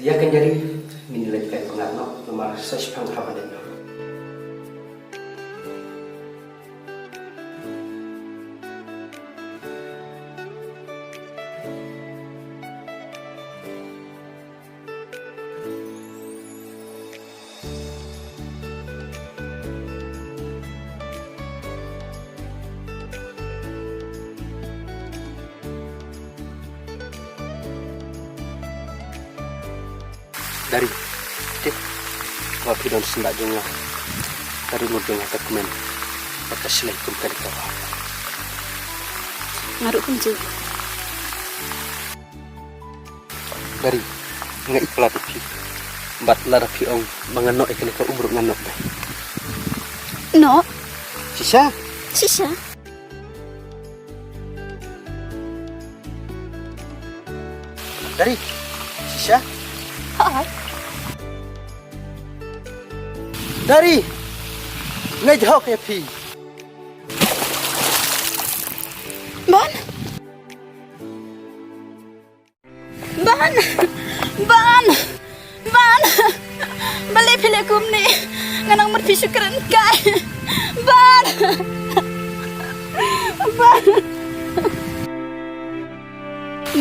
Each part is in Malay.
Dia akan jadi menilai kayak pengarno nomor sespang habaden. Dari wapi dan sendak jengah dari mudeng atau kemen atas selaikum kali kawa ngaruk kunci dari ngai iklat pi bat lara pi ong manganok ikan ka umur nganok deh no sisa dari sisa hai dari ngai jauh kayak pi ban balik pilih kum ni nganang merpisu keren kai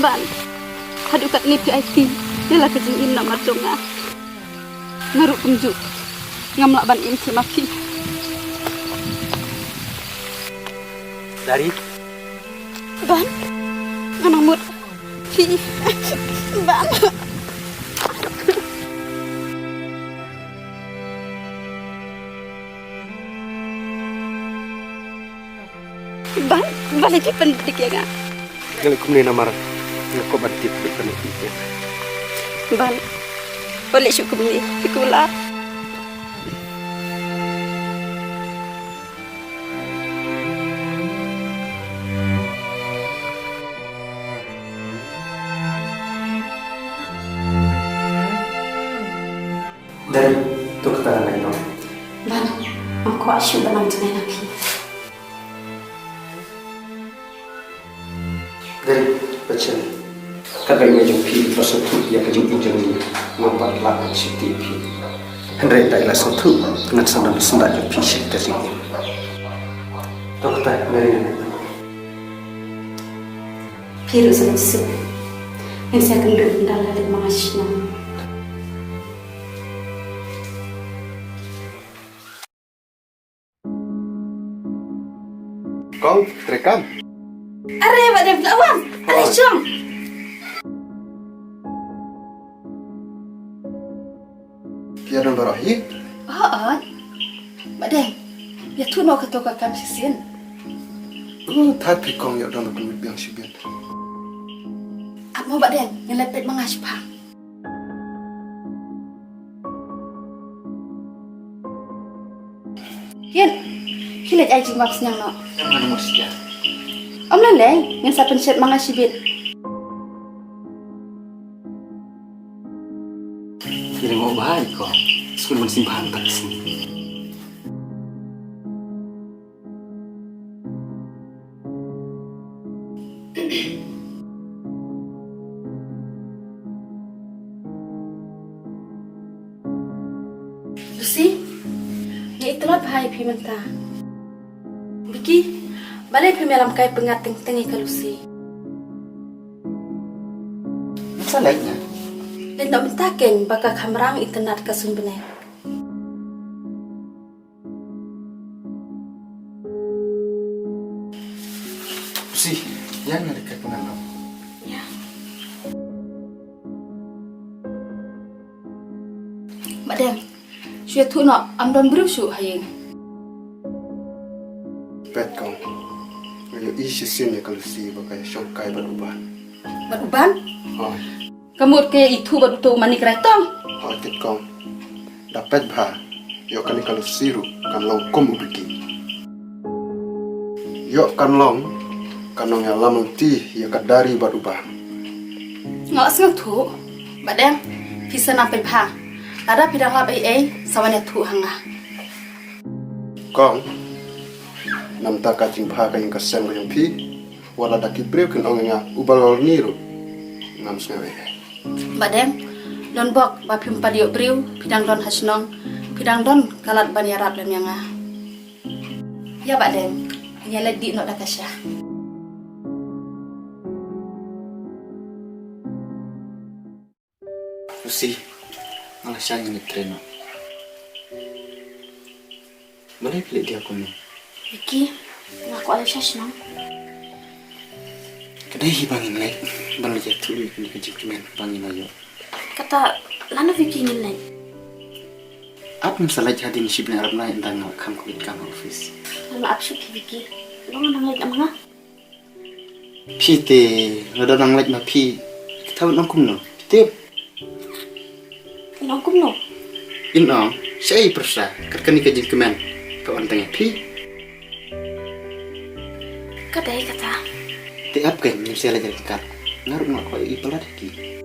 ban hadu kat ni PIT dia lah kejing in nak marjonga ngaruk kumjuk ngamlak ban in si maki dari ban nganang mut pi ban ban balik ke pendidik ya kan gali kumne namar ngko bantit di pendidik ya ban balik syukur ni ikulah dari tu kata nak no ban aku asyik benang tunai nabi dari baca kadang majung pi pasal tu dia kejung injang ni ngompat lah siti pi hendrai tak ilah satu dengan sandang sendak jung pi sik tadi tu kata ngari piru sama jisu yang saya akan duduk dalam dan mengasihnya kau terekam are pada belawang are jom dia dan berakhir badai ya tu nak ketua kam sisin tapi kau yang dalam duit yang sibian apa badai yang lepet mengaspa Yen kilat aji maksnya no mana mesti om leleng yang sa pensyat mangasibit kira mau baik kok sebelum simpan tak sini Lucy ya itulah bahaya pi mentah Biki balai pi melam kai pengating tengi ke Lucy masalahnya dan tak mentaken bakal kamerang internet ke sumbener sih yang ada kekenangan ya Madam syuat tu nak amdan berusuk hayeng pet kau ngayo isi sini kalau si bagai syongkai beruban beruban oh kamu ke itu baru tu mani keretong hakit kau dapat bah yo kan kalau siru kan long kom ubiki yo kan long yang lamang ti ya kadari beruban ngak sengak tu Madam bisa nampai bah ada pidang lap sawannya tu hanga kau nam taka jing pha ka yang kasem ko yang pi wala da ki breu kin onga ubal niru ngam snewe Madam Don bok ba phim padio briu pidang don hasnong pidang don kalat ban yarap dan yang ah. Ya Pak Den, nyala di no dakasya. Usi, malah saya ingin treno. Boleh pilih dia aku ni. Vicky, ngaku ada hasnong. Kedai bangin lek, bang lek tulu ni kecik men bangin ayo. Kata lana Vicky ngilai. Apa masalah jadi ni sibling Arab lain dan nak kam kulit kam office. Lama absu Vicky. Lo nang lek amanga. Pi te, ada nang lek ma pi. Kita nak kum no. Tip. Nang kum no. Inong, saya persa. Kerkani kejik kemen. Kawan tengah pi. Kata. Tiap kan ni saya lagi dekat. Ngaruh nak kau ibarat lagi.